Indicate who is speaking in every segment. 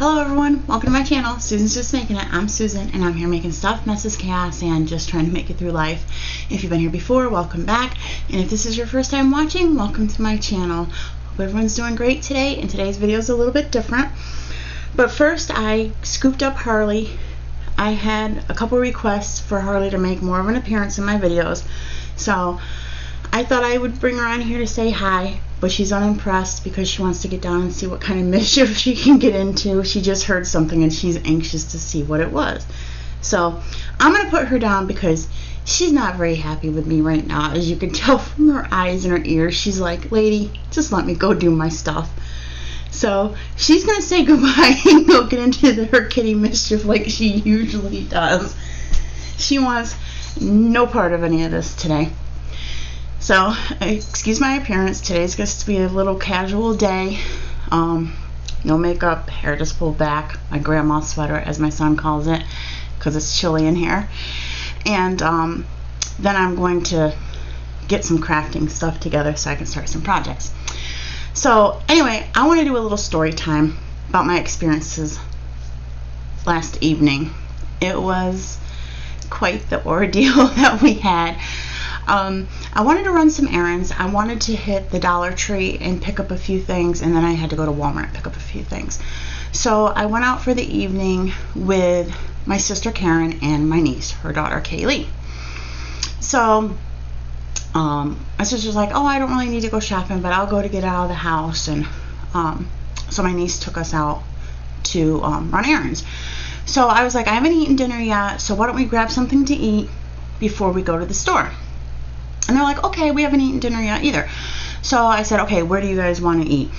Speaker 1: Hello everyone, welcome to my channel. Susan's Just Making It. I'm Susan and I'm here making stuff, messes, chaos, and just trying to make it through life. If you've been here before, welcome back. And if this is your first time watching, welcome to my channel. Hope everyone's doing great today, and today's video is a little bit different. But first, I scooped up Harley. I had a couple requests for Harley to make more of an appearance in my videos. So I thought I would bring her on here to say hi, but she's unimpressed because she wants to get down and see what kind of mischief she can get into. She just heard something and she's anxious to see what it was. So I'm going to put her down because she's not very happy with me right now. As you can tell from her eyes and her ears, she's like, lady, just let me go do my stuff. So she's going to say goodbye and go get into her kitty mischief like she usually does. She wants no part of any of this today. So, excuse my appearance. Today's going to be a little casual day. No makeup, hair just pulled back, my grandma's sweater, as my son calls it, because it's chilly in here. And then I'm going to get some crafting stuff together so I can start some projects. So, anyway, I want to do a little story time about my experiences last evening. It was quite the ordeal that we had. I wanted to run some errands. I wanted to hit the Dollar Tree and pick up a few things, and then I had to go to Walmart and pick up a few things. So I went out for the evening with my sister Karen and my niece, her daughter Kaylee. So my sister's like, oh, I don't really need to go shopping, but I'll go to get out of the house. And so my niece took us out to run errands. So I was like, I haven't eaten dinner yet, so why don't we grab something to eat before we go to the store? And they're like, okay, we haven't eaten dinner yet either. So I said, okay, where do you guys want to eat?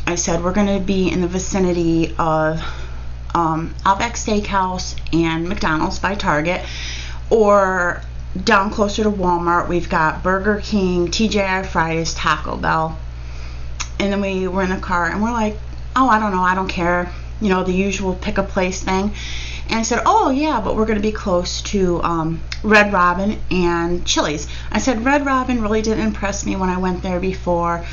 Speaker 1: I said, we're going to be in the vicinity of Outback Steakhouse and McDonald's by Target, or down closer to Walmart, we've got Burger King, TGI Fridays, Taco Bell. And then we were in the car and we're like, oh, I don't know, I don't care. You know, the usual pick a place thing. And I said, oh yeah, but we're going to be close to Red Robin and Chili's. I said, Red Robin really didn't impress me when I went there before.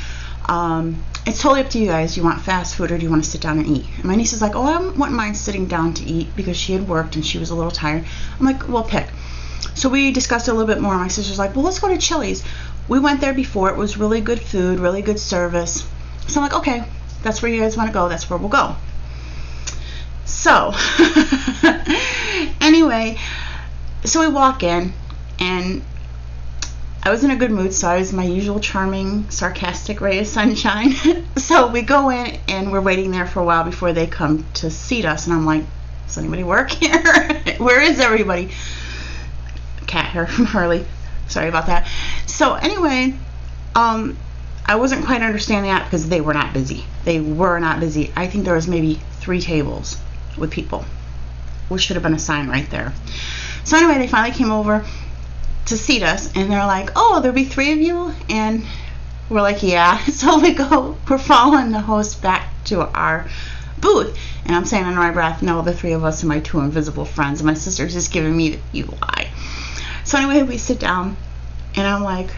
Speaker 1: It's totally up to you guys. Do you want fast food or do you want to sit down and eat? And my niece is like, oh, I wouldn't mind sitting down to eat because she had worked and she was a little tired. I'm like, well, pick. So we discussed it a little bit more. My sister's like, well, let's go to Chili's. We went there before. It was really good food, really good service. So I'm like, okay, that's where you guys want to go. That's where we'll go. So anyway, so we walk in and I was in a good mood, so I was my usual charming, sarcastic ray of sunshine. So we go in and we're waiting there for a while before they come to seat us, and I'm like, does anybody work here? Where is everybody? Cat hair from Harley. Sorry about that. So anyway, I wasn't quite understanding that because they were not busy. They were not busy. I think there was maybe 3 tables with people, which should have been a sign right there. So anyway, they finally came over to seat us, and they're like, oh, there'll be 3 of you? And we're like, yeah. So we're following the host back to our booth, and I'm saying under my breath, no, the 3 of us and my 2 invisible friends, and my sister's just giving me the evil eye. So anyway, we sit down, and I'm like,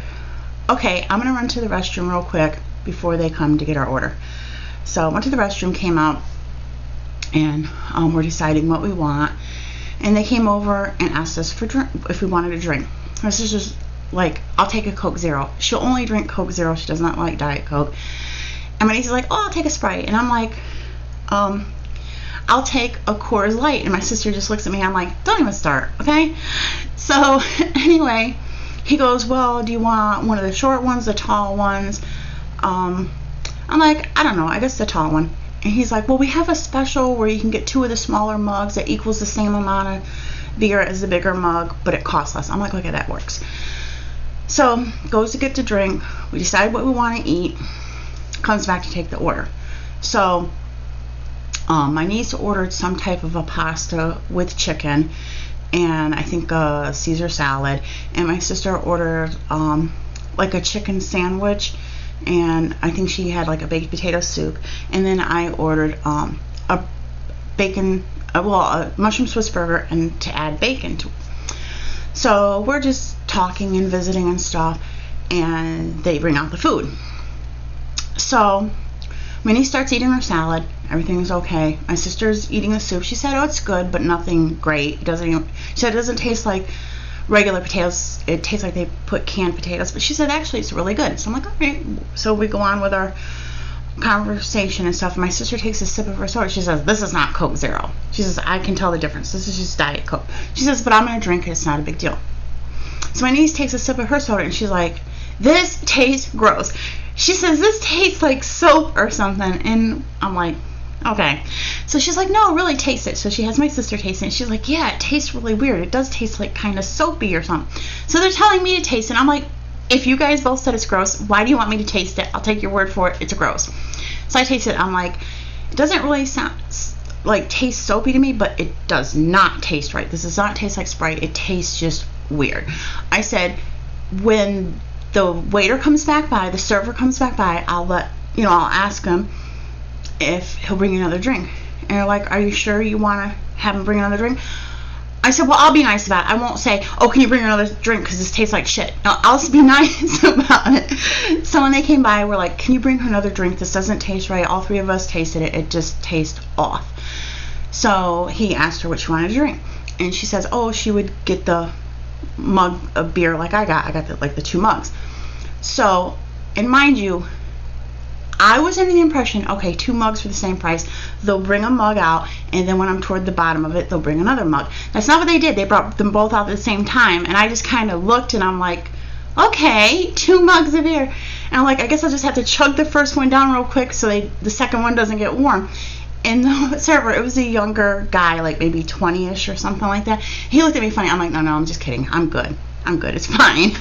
Speaker 1: okay, I'm gonna run to the restroom real quick before they come to get our order. So I went to the restroom, came out, and we're deciding what we want. And they came over and asked us for if we wanted a drink. My sister's like, I'll take a Coke Zero. She'll only drink Coke Zero. She does not like Diet Coke. And my niece is like, oh, I'll take a Sprite. And I'm like, I'll take a Coors Light. And my sister just looks at me. I'm like, don't even start, okay? So anyway, he goes, well, do you want one of the short ones, the tall ones? I'm like, I don't know, I guess the tall one. And he's like, well, we have a special where you can get 2 of the smaller mugs that equals the same amount of beer as the bigger mug, but it costs less. I'm like, okay, that works. So goes to get the drink. We decide what we want to eat. Comes back to take the order. So my niece ordered some type of a pasta with chicken and I think a Caesar salad. And my sister ordered like a chicken sandwich, and I think she had like a baked potato soup. And then I ordered a mushroom Swiss burger and to add bacon to it. So we're just talking and visiting and stuff, and they bring out the food. So Minnie starts eating her salad, Everything was okay. My sister's eating the soup. She said, oh, it's good, but nothing great. She said it doesn't taste like regular potatoes. It tastes like they put canned potatoes. But she said, actually, it's really good. So I'm like, all right. So we go on with our conversation and stuff. My sister takes a sip of her soda. She says, this is not Coke Zero. She says, I can tell the difference. This is just Diet Coke. She says, but I'm going to drink it. It's not a big deal. So my niece takes a sip of her soda and she's like, this tastes gross. She says, this tastes like soap or something. And I'm like, okay. So she's like, no, really taste it. So she has my sister taste it. And she's like, yeah, it tastes really weird. It does taste like kind of soapy or something. So they're telling me to taste it. I'm like, if you guys both said it's gross, why do you want me to taste it? I'll take your word for it. It's gross. So I taste it. I'm like, it doesn't really sound like taste soapy to me, but it does not taste right. This does not taste like Sprite. It tastes just weird. I said, when the waiter comes back by, the server comes back by, I'll ask him if he'll bring you another drink. And they're like, are you sure you want to have him bring another drink? I said, well, I'll be nice about it. I won't say, oh, can you bring another drink because this tastes like shit. No, I'll just be nice about it. So when they came by, we're like, can you bring her another drink? This doesn't taste right. All three of us tasted it. It just tastes off. So he asked her what she wanted to drink. And she says, oh, she would get the mug of beer like I got. I got the 2 mugs. So, and mind you, I was under the impression, okay, 2 mugs for the same price. They'll bring a mug out, and then when I'm toward the bottom of it, they'll bring another mug. That's not what they did. They brought them both out at the same time, and I just kind of looked, and I'm like, okay, 2 mugs of beer. And I'm like, I guess I'll just have to chug the first one down real quick so the second one doesn't get warm. And the server, it was a younger guy, like maybe 20-ish or something like that. He looked at me funny. I'm like, no, I'm just kidding. I'm good. It's fine.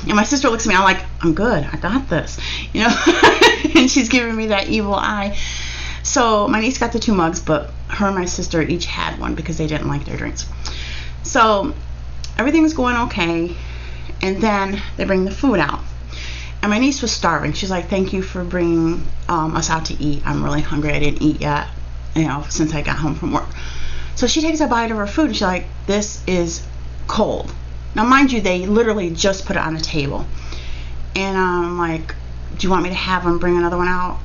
Speaker 1: And my sister looks at me. I'm like, I'm good. I got this. And she's giving me that evil eye. So my niece got the 2 mugs, but her and my sister each had one because they didn't like their drinks. So everything was going okay. And then they bring the food out. And my niece was starving. She's like, thank you for bringing us out to eat. I'm really hungry. I didn't eat yet, since I got home from work. So she takes a bite of her food and she's like, this is cold. Now, mind you, they literally just put it on the table. And I'm like, do you want me to have them bring another one out?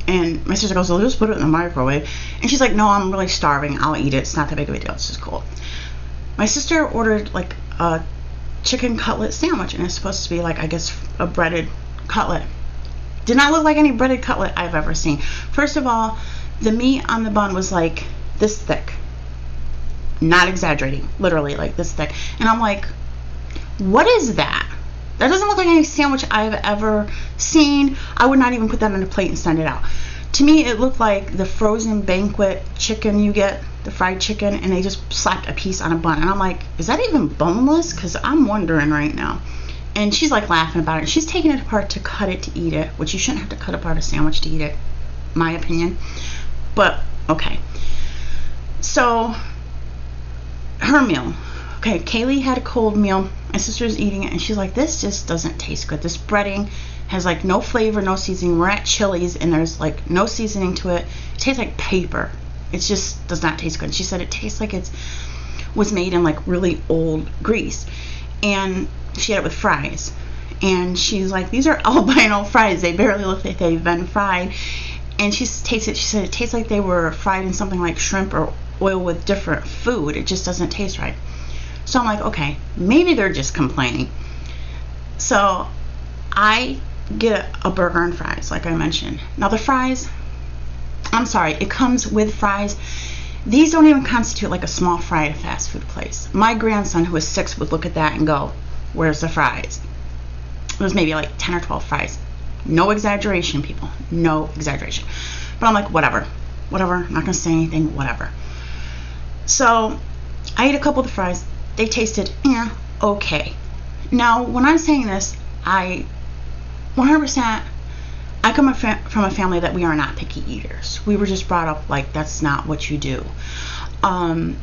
Speaker 1: And my sister goes, well, just put it in the microwave. And she's like, no, I'm really starving. I'll eat it. It's not that big of a deal. It's just cold. My sister ordered like a chicken cutlet sandwich. And it's supposed to be like, I guess, a breaded cutlet. Did not look like any breaded cutlet I've ever seen. First of all, the meat on the bun was like this thick. Not exaggerating. Literally like this thick. And I'm like, what is that? That doesn't look like any sandwich I've ever seen. I would not even put that on a plate and send it out. To me, it looked like the frozen banquet chicken you get, the fried chicken, and they just slapped a piece on a bun. And I'm like, is that even boneless? Because I'm wondering right now. And she's like laughing about it. She's taking it apart to cut it to eat it, which you shouldn't have to cut apart a sandwich to eat it, my opinion. But, okay. So, her meal. Okay, Kaylee had a cold meal. My sister's eating it, and she's like, this just doesn't taste good. This breading has like no flavor, no seasoning. We're at Chili's, and there's like no seasoning to it. It tastes like paper. It just does not taste good. She said it tastes like it was made in like really old grease. And she had it with fries. And she's like, these are albino fries. They barely look like they've been fried. And she tastes it. She said it tastes like they were fried in something like shrimp or oil with different food. It just doesn't taste right. So I'm like, okay, maybe they're just complaining. So I get a burger and fries, like I mentioned. Now the fries, I'm sorry, it comes with fries. These don't even constitute like a small fry at a fast food place. My grandson, who is 6, would look at that and go, where's the fries? It was maybe like 10 or 12 fries. No exaggeration, people. No exaggeration. But I'm like, whatever. I'm not going to say anything, whatever. So I ate a couple of the fries. They tasted, okay. Now, when I'm saying this, I 100%, I come from a family that we are not picky eaters. We were just brought up like that's not what you do. And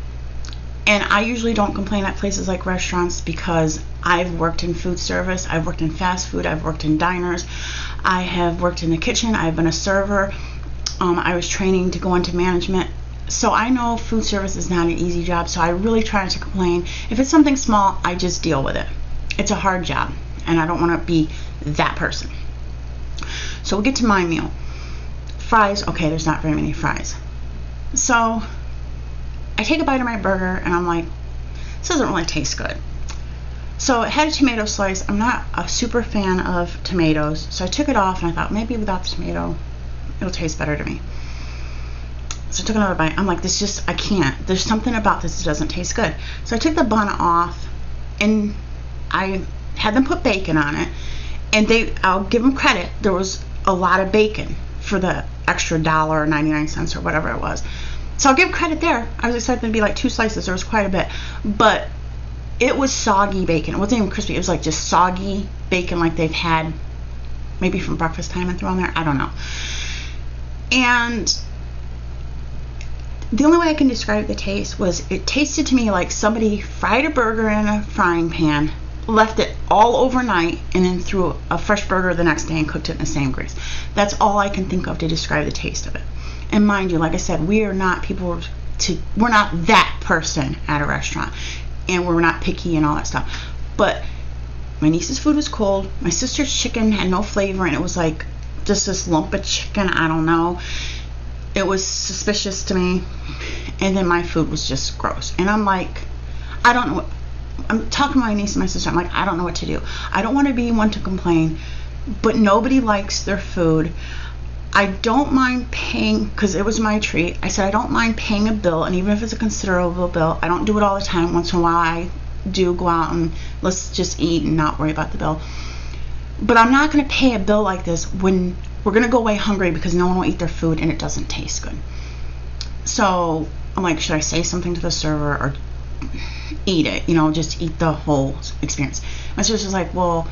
Speaker 1: I usually don't complain at places like restaurants because I've worked in food service, I've worked in fast food, I've worked in diners, I have worked in the kitchen, I've been a server, I was training to go into management. So I know food service is not an easy job, so I really try not to complain. If it's something small, I just deal with it. It's a hard job, and I don't want to be that person. So we'll get to my meal. Fries, okay, there's not very many fries. So I take a bite of my burger and I'm like, this doesn't really taste good. So it had a tomato slice. I'm not a super fan of tomatoes, so I took it off and I thought maybe without the tomato it'll taste better to me. So I took another bite. I'm like, this just, I can't. There's something about this that doesn't taste good. So I took the bun off and I had them put bacon on it. And I'll give them credit, there was a lot of bacon for the extra $1.99 or whatever it was. So I'll give credit there. I was expecting to be like 2 slices. There was quite a bit. But it was soggy bacon. It wasn't even crispy. It was like just soggy bacon like they've had maybe from breakfast time and thrown there. I don't know. And the only way I can describe the taste was it tasted to me like somebody fried a burger in a frying pan, left it all overnight, and then threw a fresh burger the next day and cooked it in the same grease. That's all I can think of to describe the taste of it. And mind you, like I said, we're not that person at a restaurant, and we're not picky and all that stuff. But my niece's food was cold. My sister's chicken had no flavor, and it was like just this lump of chicken. I don't know. It was suspicious to me. And then my food was just gross. And I'm like, I don't know. I'm talking to my niece and my sister. I'm like, I don't know what to do. I don't want to be one to complain, but nobody likes their food. I don't mind paying, because it was my treat. I said I don't mind paying a bill, and even if it's a considerable bill, I don't do it all the time. Once in a while I do go out and let's just eat and not worry about the bill. But I'm not going to pay a bill like this when we're going to go away hungry because no one will eat their food and it doesn't taste good. So I'm like, should I say something to the server or eat it? Just eat the whole experience. My sister's like, well,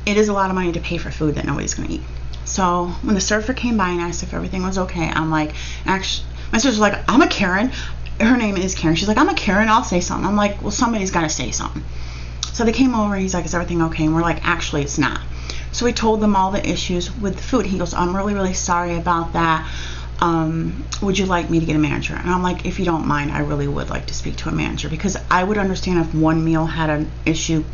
Speaker 1: it is a lot of money to pay for food that nobody's going to eat. So when the server came by and asked if everything was okay, I'm like, actually, my sister's like, I'm a Karen. Her name is Karen. She's like, I'm a Karen. I'll say something. I'm like, well, somebody's got to say something. So they came over. He's like, is everything okay? And we're like, actually, it's not. So we told them all the issues with the food. He goes, I'm really, really sorry about that. Would you like me to get a manager? And I'm like, if you don't mind, I really would like to speak to a manager, because I would understand if one meal had an issue,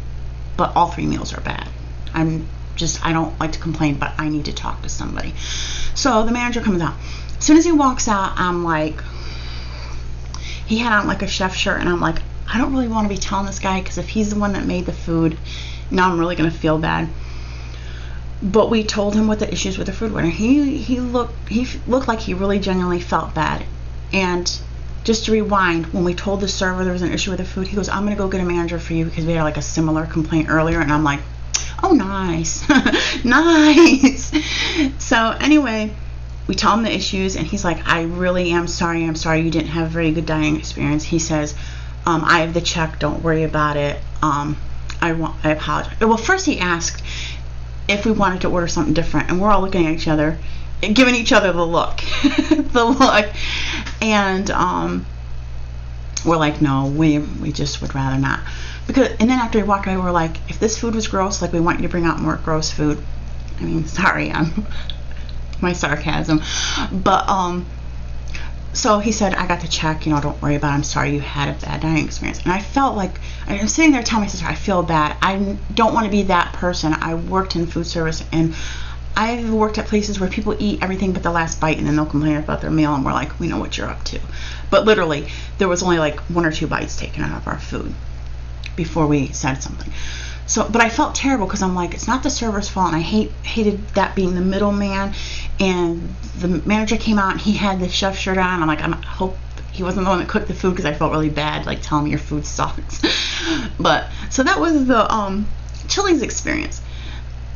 Speaker 1: but all 3 meals are bad. I don't like to complain, but I need to talk to somebody. So the manager comes out. As soon as he walks out, I'm like, he had on like a chef shirt, and I'm like, I don't really want to be telling this guy, because if he's the one that made the food, now I'm really going to feel bad. But we told him what the issues with the food were. He looked like he really genuinely felt bad. And just to rewind, when we told the server there was an issue with the food, he goes, I'm going to go get a manager for you, because we had like a similar complaint earlier. And I'm like, oh, nice. Nice. So anyway, we tell him the issues, and he's like, I really am sorry. I'm sorry you didn't have a very good dining experience. He says, I have the check. Don't worry about it. I apologize. Well, first he asked if we wanted to order something different, and we're all looking at each other, giving each other the look. And we're like, no, we just would rather not. And then after we walked away, we're like, if this food was gross, like, we want you to bring out more gross food. I mean, sorry, my sarcasm. But so he said, I got the check, don't worry about it. I'm sorry you had a bad dining experience. And I felt like, I'm sitting there telling my sister, I feel bad. I don't want to be that person. I worked in food service, and I've worked at places where people eat everything but the last bite, and then they'll complain about their meal, and we're like, we know what you're up to. But literally, there was only like 1 or 2 bites taken out of our food before we said something. So, but I felt terrible, because I'm like, it's not the server's fault, and I hated that being the middleman. And the manager came out, and he had the chef shirt on. I'm like, I hope he wasn't the one that cooked the food, because I felt really bad, like, telling me your food sucks. But so that was the Chili's experience.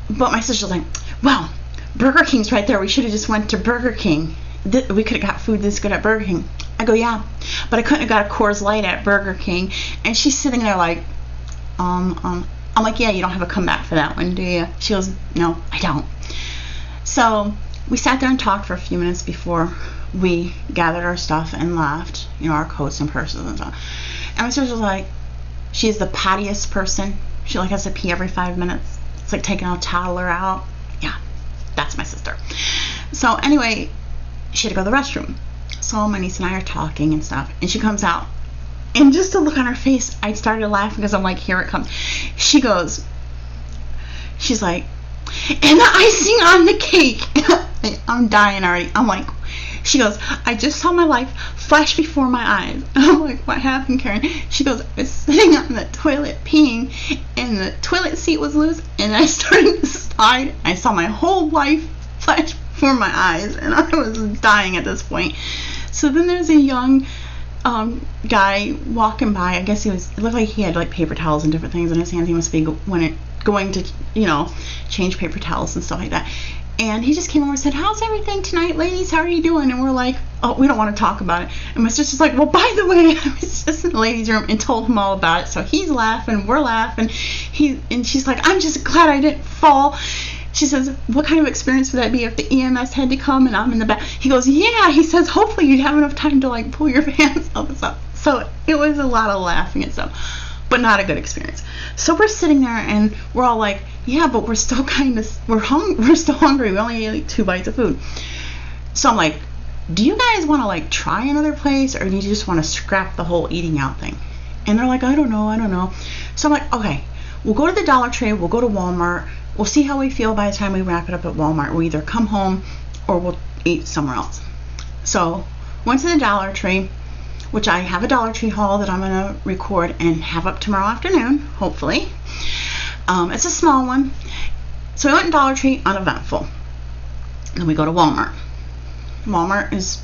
Speaker 1: But my sister's like, well, Burger King's right there. We should have just went to Burger King. We could have got food this good at Burger King. I go, yeah, but I couldn't have got a Coors Light at Burger King. And she's sitting there like, I'm like, yeah, you don't have a comeback for that one, do you? She goes, no, I don't. So we sat there and talked for a few minutes before we gathered our stuff and left, our coats and purses and stuff. And my sister was like, she's the pottiest person. She like has to pee every 5 minutes. It's like taking a toddler out. Yeah, that's my sister. So anyway, she had to go to the restroom. So my niece and I are talking and stuff, and she comes out, and just the look on her face, I started laughing, because I'm like, here it comes. She's like, and the icing on the cake. I'm dying already. I'm like, She goes, I just saw my life flash before my eyes. And I'm like, what happened, Karen? She goes, I was sitting on the toilet peeing, and the toilet seat was loose, and I started to slide. I saw my whole life flash before my eyes, and I was dying at this point. So then there's a young guy walking by. I guess it looked like he had like paper towels and different things in his hands. He must be going to, change paper towels and stuff like that. And he just came over and said, how's everything tonight, ladies? How are you doing? And we're like, oh, we don't want to talk about it. And my sister's like, well, by the way, I was just in the ladies' room and told him all about it. So he's laughing, we're laughing. And she's like, I'm just glad I didn't fall. She says, what kind of experience would that be if the EMS had to come and I'm in the back? He goes, yeah. He says, hopefully you'd have enough time to like pull your pants up and stuff. So it was a lot of laughing and stuff, but not a good experience. So we're sitting there and we're all like, yeah, but we're still we're still hungry. We only ate like 2 bites of food. So I'm like, do you guys want to like try another place, or do you just want to scrap the whole eating out thing? And they're like, I don't know. So I'm like, okay, we'll go to the Dollar Tree, we'll go to Walmart. We'll see how we feel by the time we wrap it up at Walmart. We'll either come home or we'll eat somewhere else. So went to the Dollar Tree, which I have a Dollar Tree haul that I'm going to record and have up tomorrow afternoon, hopefully. It's a small one. So we went to Dollar Tree, uneventful. Then we go to Walmart. Walmart is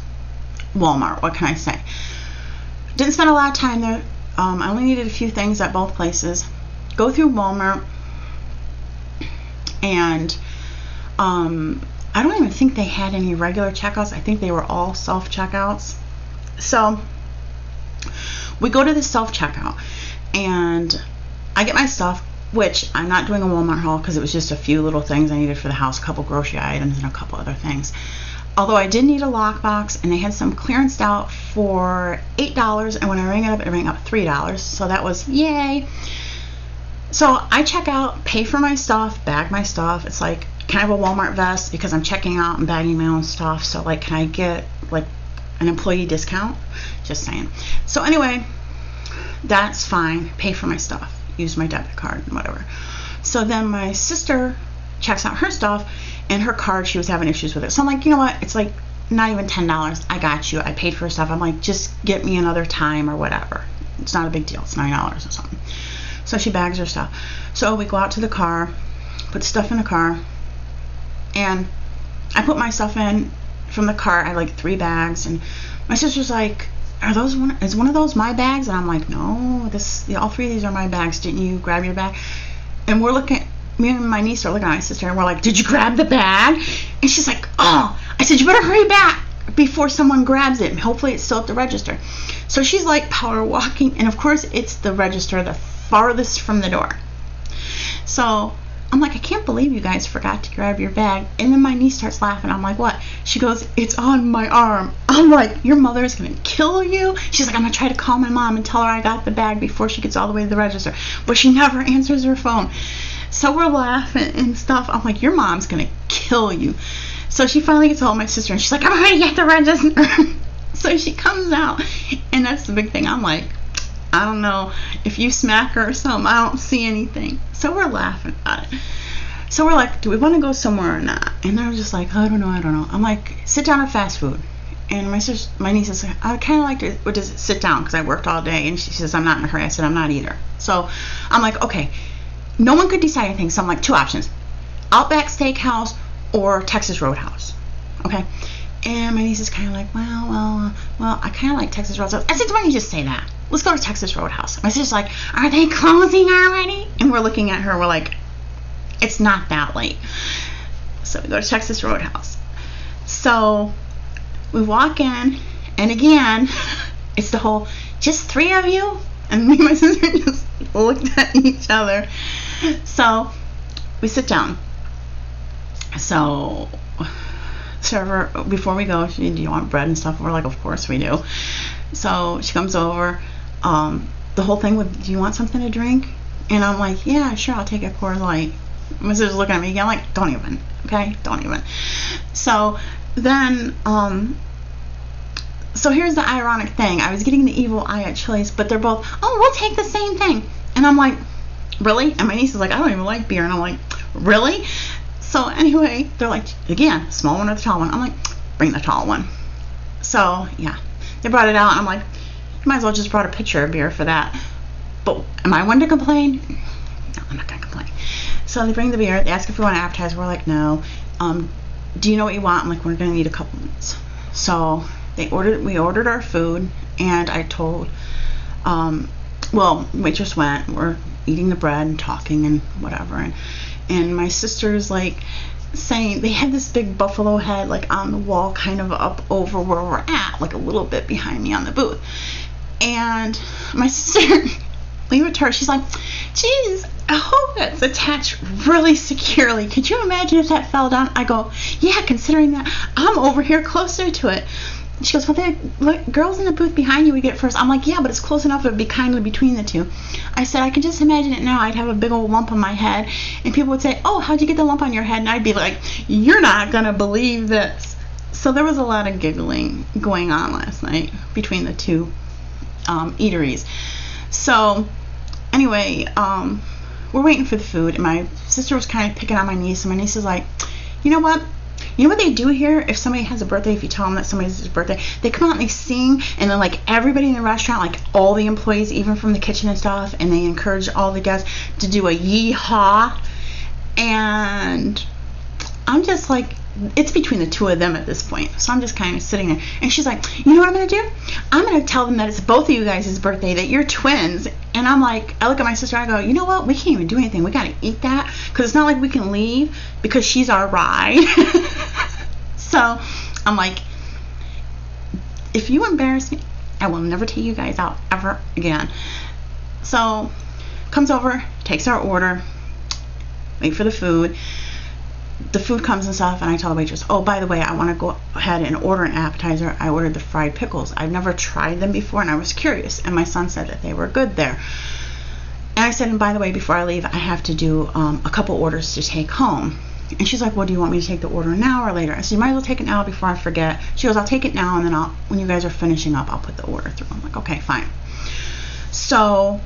Speaker 1: Walmart. What can I say? Didn't spend a lot of time there. I only needed a few things at both places. Go through Walmart. And I don't even think they had any regular checkouts. I think they were all self-checkouts. So we go to the self-checkout, and I get my stuff, which I'm not doing a Walmart haul because it was just a few little things I needed for the house, a couple grocery items and a couple other things. Although I did need a lockbox, and they had some clearanced out for $8, and when I rang it rang up $3. So that was yay. So I check out, pay for my stuff, bag my stuff. It's like, can I have a Walmart vest because I'm checking out and bagging my own stuff? So like, can I get like an employee discount? Just saying. So anyway, that's fine. Pay for my stuff. Use my debit card and whatever. So then my sister checks out her stuff, and her card, she was having issues with it. So I'm like, you know what? It's like not even $10. I got you. I paid for her stuff. I'm like, just get me another time or whatever. It's not a big deal. It's $9 or something. So she bags her stuff. So we go out to the car, put stuff in the car, and I put my stuff in from the car. I had like 3 bags, and my sister's like, is one of those my bags? And I'm like, no, all 3 of these are my bags. Didn't you grab your bag? And me and my niece are looking at my sister, and we're like, did you grab the bag? And she's like, oh. I said, you better hurry back before someone grabs it, and hopefully it's still at the register. So she's like power walking, and of course it's the register, the farthest from the door. So I'm like, I can't believe you guys forgot to grab your bag. And then my niece starts laughing. I'm like, what? She goes, it's on my arm. I'm like, your mother's gonna kill you. She's like, I'm gonna try to call my mom and tell her I got the bag before she gets all the way to the register. But she never answers her phone. So we're laughing and stuff. I'm like, your mom's gonna kill you. So she finally gets hold of my sister, and she's like, I'm already at the register. So she comes out, and that's the big thing. I'm like, I don't know if you smack her or something. I don't see anything. So we're laughing at it. So we're like, do we want to go somewhere or not? And they're just like, I don't know. I'm like, sit down at fast food. And my niece is like, I kind of like to sit down because I worked all day. And she says, I'm not in a hurry. I said, I'm not either. So I'm like, okay. No one could decide anything. So I'm like, 2 options. Outback Steakhouse or Texas Roadhouse. Okay. And my niece is kind of like, well, I kind of like Texas Roadhouse. I said, why don't you just say that? Let's go to Texas Roadhouse. My sister's like, are they closing already? And we're looking at her. We're like, it's not that late. So we go to Texas Roadhouse. So we walk in, and again, it's the whole, just 3 of you? And me and my sister just looked at each other. So we sit down. So server, before we go, do you want bread and stuff? We're like, of course we do. So she comes over. The whole thing with, do you want something to drink? And I'm like, yeah, sure, I'll take a Coors Light. My sister's looking at me again, like, don't even, okay? Don't even. So then, so here's the ironic thing. I was getting the evil eye at Chili's, but they're both, oh, we'll take the same thing. And I'm like, really? And my niece is like, I don't even like beer. And I'm like, really? So anyway, they're like, again, small one or the tall one. I'm like, bring the tall one. So yeah, they brought it out, and I'm like, you might as well just brought a pitcher of beer for that. But am I one to complain? No, I'm not gonna complain. So they bring the beer, they ask if we want to appetizer, we're like, no. Do you know what you want? I'm like, we're gonna need a couple minutes. So we ordered our food, and I told, waitress went, we're eating the bread and talking and whatever, and my sister's like saying, they had this big buffalo head like on the wall, kind of up over where we're at, like a little bit behind me on the booth. And my sister, leave it to her, she's like, geez, I hope that's attached really securely. Could you imagine if that fell down? I go, yeah, considering that I'm over here closer to it. She goes, well, look, girls in the booth behind you would get first. I'm like, yeah, but it's close enough, it would be kindly between the two. I said, I can just imagine it now. I'd have a big old lump on my head, and people would say, oh, how'd you get the lump on your head? And I'd be like, you're not going to believe this. So there was a lot of giggling going on last night between the two eateries. So anyway, we're waiting for the food, and my sister was kind of picking on my niece, and my niece is like, you know what they do here if somebody has a birthday, if you tell them that somebody's birthday, they come out and they sing, and then like everybody in the restaurant, like all the employees, even from the kitchen and stuff, and they encourage all the guests to do a yee-haw. And I'm just like, it's between the two of them at this point, so I'm just kind of sitting there, and she's like, you know what I'm gonna do? I'm gonna tell them that it's both of you guys' birthday, that you're twins. And I'm like, I look at my sister, I go, you know what, we can't even do anything, we gotta eat that, because it's not like we can leave because she's our ride. So I'm like, if you embarrass me, I will never take you guys out ever again. So comes over, takes our order, wait for the food. The food comes and stuff, and I tell the waitress, oh, by the way, I want to go ahead and order an appetizer. I ordered the fried pickles. I've never tried them before, and I was curious, and my son said that they were good there. And I said, and by the way, before I leave, I have to do a couple orders to take home. And she's like, well, do you want me to take the order now or later? I said, you might as well take it now before I forget. She goes, I'll take it now, and then when you guys are finishing up, I'll put the order through. I'm like, okay, fine. So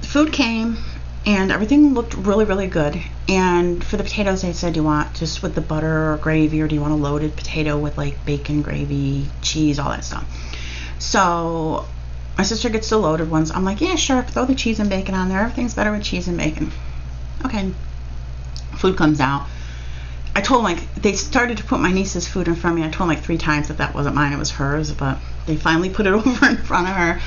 Speaker 1: the food came, and everything looked really, really good. And for the potatoes, they said, do you want just with the butter or gravy, or do you want a loaded potato with like bacon, gravy, cheese, all that stuff? So my sister gets the loaded ones. I'm like, yeah, sure, throw the cheese and bacon on there. Everything's better with cheese and bacon. Okay. Food comes out. I told them, like, they started to put my niece's food in front of me. I told them like 3 times that wasn't mine, it was hers, but they finally put it over in front of her.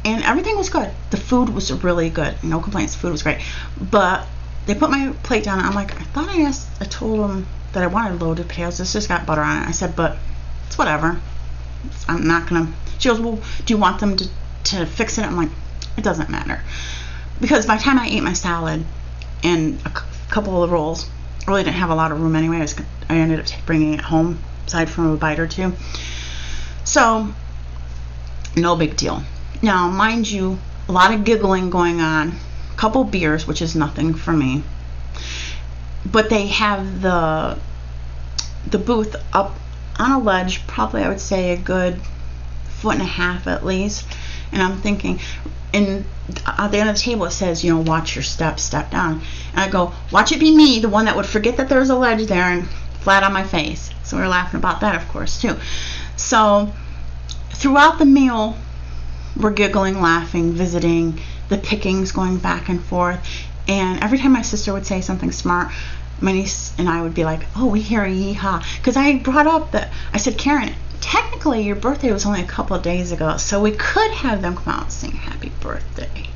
Speaker 1: And everything was good. The food was really good. No complaints. The food was great. But they put my plate down, and I'm like, I told them that I wanted loaded potatoes. This just got butter on it. I said, but it's whatever. I'm not going to. She goes, well, do you want them to fix it? I'm like, it doesn't matter. Because by the time I ate my salad and a couple of the rolls, I really didn't have a lot of room anyway. I ended up bringing it home, aside from a bite or two. So, no big deal. Now, mind you, a lot of giggling going on, a couple beers, which is nothing for me. But they have the booth up on a ledge, probably I would say a good 1.5 feet at least. And I'm thinking, and at the end of the table it says, you know, watch your step down. And I go, watch it be me, the one that would forget that there's a ledge there and flat on my face. So we were laughing about that, of course, too. So throughout the meal, we're giggling, laughing, visiting, the pickings going back and forth. And every time my sister would say something smart, my niece and I would be like, oh, we hear a yee-haw. Because I brought up that, I said, Karen, technically your birthday was only a couple of days ago, so we could have them come out and sing happy birthday.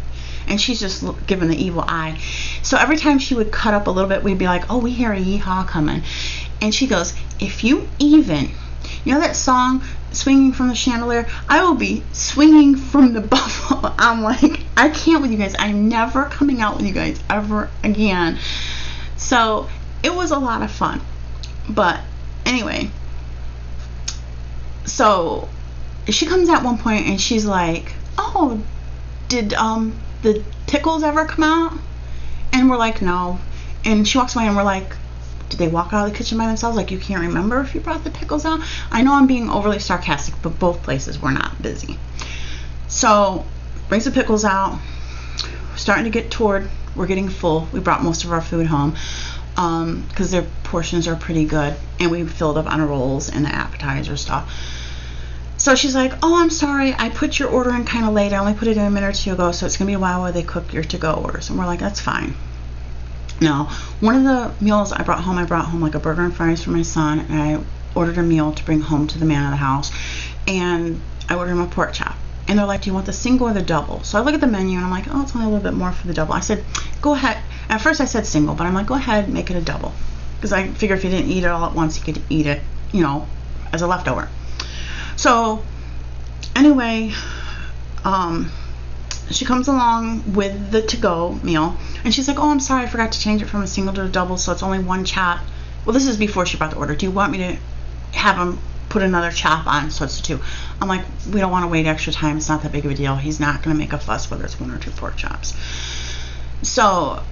Speaker 1: And she's just giving the evil eye. So every time she would cut up a little bit, we'd be like, oh, we hear a yee-haw coming. And she goes, if you even, you know that song, Swinging from the Chandelier? I will be swinging from the buffalo. I'm like, I can't with you guys. I'm never coming out with you guys ever again. So it was a lot of fun. But anyway, so she comes at one point and she's like, oh, did the pickles ever come out? And we're like, no. And she walks away and we're like, did they walk out of the kitchen by themselves? Like, you can't remember if you brought the pickles out? I know I'm being overly sarcastic, but both places were not busy. So brings the pickles out. We're starting to get we're getting full. We brought most of our food home because their portions are pretty good, and we filled up on rolls and the appetizer stuff. So she's like, oh, I'm sorry, I put your order in kind of late. I only put it in a minute or two ago, so it's going to be a while while they cook your to-go orders. And we're like, that's fine. Now, one of the meals I brought home like a burger and fries for my son, and I ordered a meal to bring home to the man of the house, and I ordered him a pork chop. And they're like, do you want the single or the double? So I look at the menu, and I'm like, oh, it's only a little bit more for the double. I said, go ahead. At first I said single, but I'm like, go ahead, make it a double. Because I figure if you didn't eat it all at once, you could eat it, you know, as a leftover. So anyway, she comes along with the to-go meal, and she's like, oh, I'm sorry, I forgot to change it from a single to a double, so it's only one chop. Well, this is before she brought the order. Do you want me to have him put another chop on so it's two? I'm like, we don't want to wait extra time. It's not that big of a deal. He's not going to make a fuss whether it's 1 or 2 pork chops. So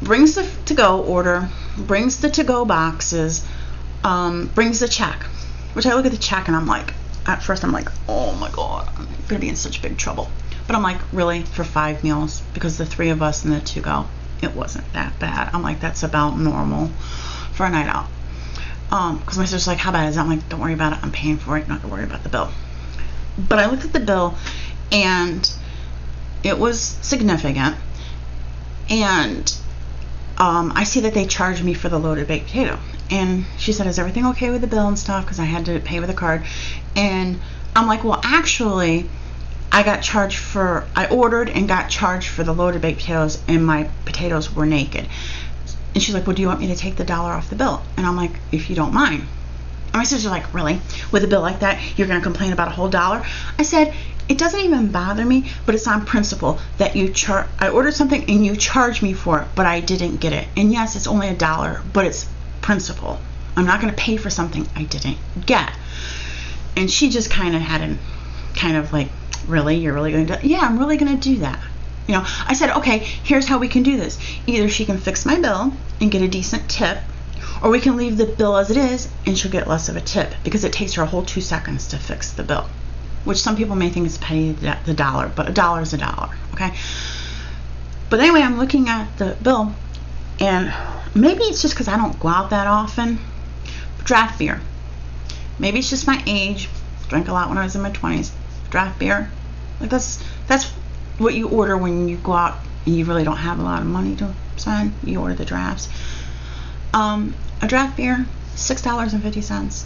Speaker 1: brings the to-go order, brings the to-go boxes, brings the check, which I look at the check and I'm like, at first I'm like, oh my God, I'm going to be in such big trouble. But I'm like, really, for 5 meals? Because the 3 of us and the to-go, it wasn't that bad. I'm like, that's about normal for a night out. Because my sister's like, how bad is that? I'm like, don't worry about it. I'm paying for it. Not going to worry about the bill. But I looked at the bill, and it was significant. And I see that they charged me for the loaded baked potato. And she said, is everything okay with the bill and stuff? Because I had to pay with a card. And I'm like, well, actually, I ordered and got charged for the loaded baked potatoes, and my potatoes were naked. And she's like, well, do you want me to take the $1 off the bill? And I'm like, if you don't mind. And my sister's like, really? With a bill like that, you're going to complain about a whole $1? I said, it doesn't even bother me, but it's on principle that I ordered something and you charged me for it, but I didn't get it. And yes, it's only $1, but it's principle. I'm not going to pay for something I didn't get. And she just kind of like, really? You're really going to do that? Yeah, I'm really going to do that. You know, I said, okay, here's how we can do this. Either she can fix my bill and get a decent tip, or we can leave the bill as it is and she'll get less of a tip, because it takes her a whole 2 seconds to fix the bill, which some people may think is petty, the $1, but $1 is $1, okay? But anyway, I'm looking at the bill, and maybe it's just because I don't go out that often. Draft beer. Maybe it's just my age. Drank a lot when I was in my 20s. Draft beer. Like that's what you order when you go out and you really don't have a lot of money to spend. You order the drafts. A draft beer, $6.50.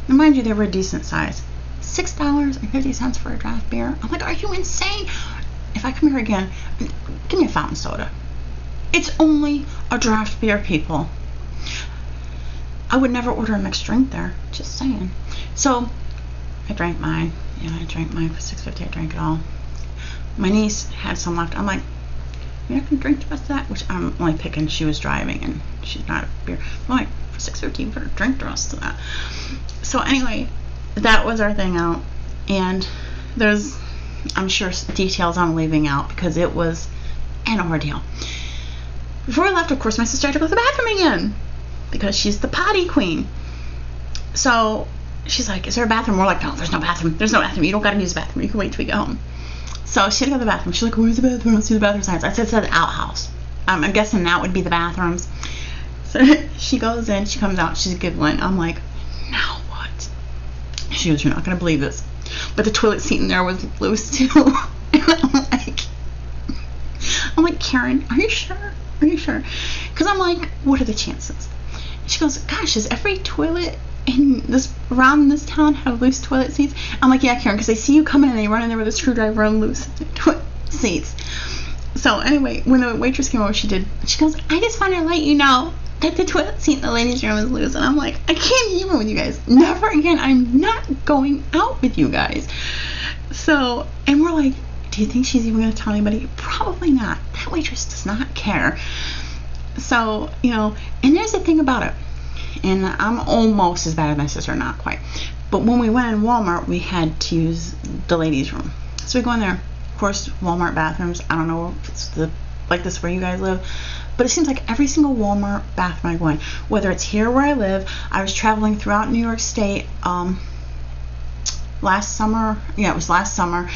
Speaker 1: Now, mind you, they were a decent size. $6.50 for a draft beer. I'm like, are you insane? If I come here again, give me a fountain soda. It's only a draft beer, people. I would never order a mixed drink there. Just saying. So I drank mine. Yeah, I drank mine for $6.50. I drank it all. My niece had some left. I'm like, you're not gonna drink the rest of that? Which I'm only picking. She was driving and she's not a beer. I'm like, for $6.50, you better drink the rest of that. So anyway, that was our thing out. And there's, I'm sure, details I'm leaving out because it was an ordeal. Before I left, of course, my sister had to go to the bathroom again because she's the potty queen. So she's like, is there a bathroom? We're like, no, there's no bathroom. There's no bathroom. You don't got to use the bathroom. You can wait till we get home. So she had to go to the bathroom. She's like, where's the bathroom? I don't see the bathroom signs. I said, it's at the outhouse. I'm guessing that would be the bathrooms. So she goes in. She comes out. She's giggling. I'm like, now what? She goes, you're not going to believe this, but the toilet seat in there was loose too. And I'm like, Karen, are you sure? Are you sure? Because I'm like, what are the chances? She goes, gosh, is every toilet around this town have loose toilet seats? I'm like, yeah, Karen, because they see you coming and they run in there with a screwdriver and loose toilet seats. So anyway, when the waitress came over, she goes, I just want to let you know that the toilet seat in the ladies' room is loose. And I'm like, I can't even with you guys. Never again. I'm not going out with you guys. So, and we're like, do you think she's even going to tell anybody? Probably not. That waitress does not care. So, you know, and there's the thing about it. And I'm almost as bad as my sister, not quite. But when we went in Walmart, we had to use the ladies' room. So we go in there. Of course, Walmart bathrooms. I don't know if it's like this where you guys live. But it seems like every single Walmart bathroom I go in, whether it's here where I live, I was traveling throughout New York State last summer. Yeah, it was last summer.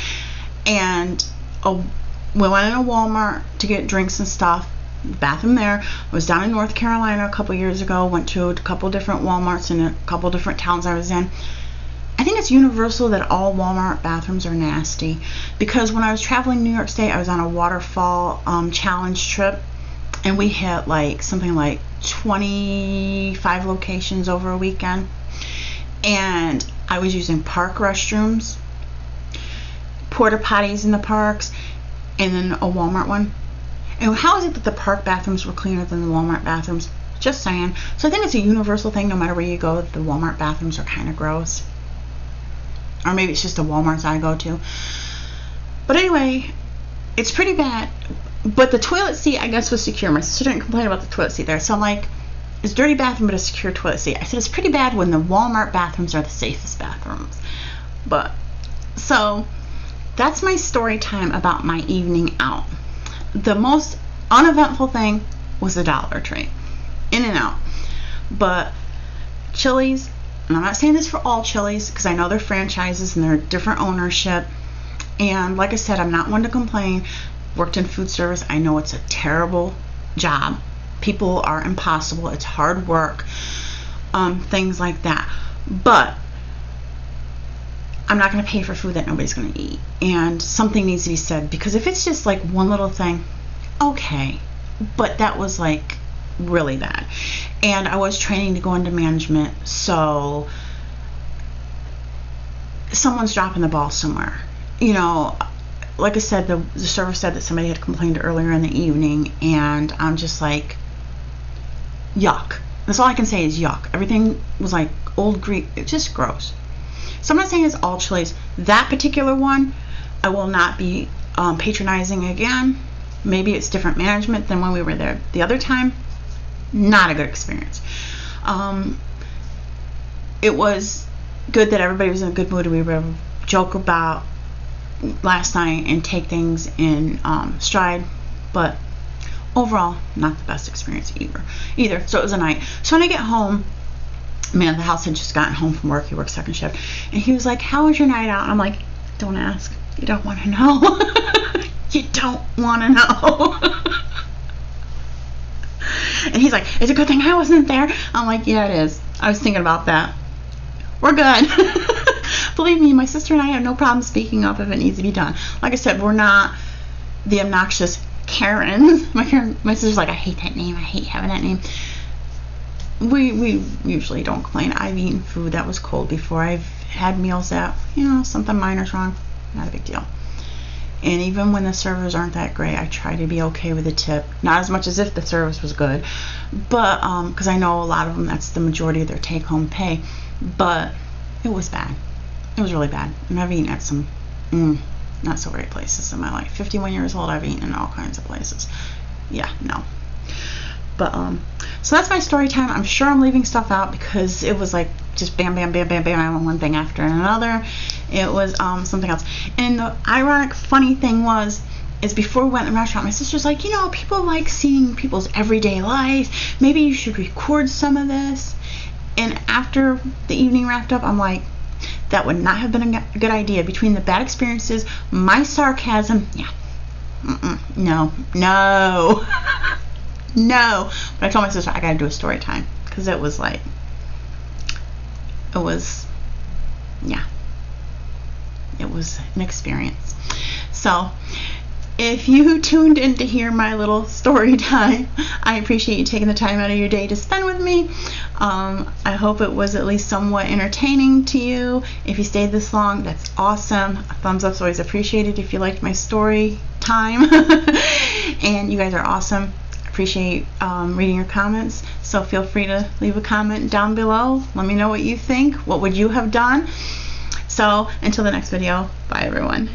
Speaker 1: And we went in a Walmart to get drinks and stuff. Bathroom there. I was down in North Carolina a couple years ago. Went to a couple different Walmarts in a couple different towns I was in. I think it's universal that all Walmart bathrooms are nasty, because when I was traveling New York State, I was on a waterfall challenge trip, and we hit like something like 25 locations over a weekend, and I was using park restrooms, porta potties in the parks, and then a Walmart one. And how is it that the park bathrooms were cleaner than the Walmart bathrooms? Just saying. So I think it's a universal thing, no matter where you go, the Walmart bathrooms are kind of gross. Or maybe it's just the Walmarts I go to. But anyway, it's pretty bad. But the toilet seat, I guess, was secure. My sister didn't complain about the toilet seat there. So I'm like, it's a dirty bathroom, but a secure toilet seat. I said, it's pretty bad when the Walmart bathrooms are the safest bathrooms. But, so, that's my story time about my evening out. The most uneventful thing was the Dollar Tree. In and out. But Chili's, and I'm not saying this for all Chili's, because I know they're franchises and they're different ownership. And like I said, I'm not one to complain. Worked in food service. I know it's a terrible job. People are impossible. It's hard work. Things like that. But I'm not going to pay for food that nobody's going to eat. And something needs to be said, because if it's just like one little thing, okay. But that was like really bad. And I was training to go into management, so someone's dropping the ball somewhere. You know, like I said, the server said that somebody had complained earlier in the evening, and I'm just like, yuck. That's all I can say is yuck. Everything was like old Greek. It's just gross. So I'm not saying it's all Chili's. That particular one, I will not be patronizing again. Maybe it's different management than when we were there the other time. Not a good experience. It was good that everybody was in a good mood. We were able to joke about last night and take things in stride, but overall, not the best experience either. So it was a night. So when I get home, man, the house had just gotten home from work. He works second shift, and he was like, "How was your night out?" And I'm like, "Don't ask. You don't want to know." You don't want to know. And he's like, "It's a good thing I wasn't there." I'm like, "Yeah, it is. I was thinking about that. We're good." Believe me, my sister and I have no problem speaking up if it needs to be done. Like I said, we're not the obnoxious Karens. My sister's like, "I hate that name. I hate having that name." We usually don't complain. I've eaten food that was cold before. I've had meals that, something minor's wrong. Not a big deal. And even when the servers aren't that great, I try to be okay with the tip. Not as much as if the service was good, but because I know a lot of them, that's the majority of their take-home pay. But it was bad. It was really bad. And I've eaten at some not so great places in my life. 51 years old, I've eaten in all kinds of places. Yeah, no. But so that's my story time. I'm sure I'm leaving stuff out because it was like just bam, bam, bam, bam, bam, one thing after another. It was something else. And the ironic, funny thing is before we went to the restaurant, my sister's like, people like seeing people's everyday life. Maybe you should record some of this. And after the evening wrapped up, I'm like, that would not have been a good idea. Between the bad experiences, my sarcasm, yeah, no. No. But I told my sister I gotta do a story time because it was an experience. So if you tuned in to hear my little story time, I appreciate you taking the time out of your day to spend with me. I hope it was at least somewhat entertaining to you. If you stayed this long, that's awesome. A thumbs up is always appreciated if you liked my story time. And you guys are awesome. Appreciate reading your comments, so feel free to leave a comment down below. Let me know what you think. What would you have done? So until the next video, bye everyone.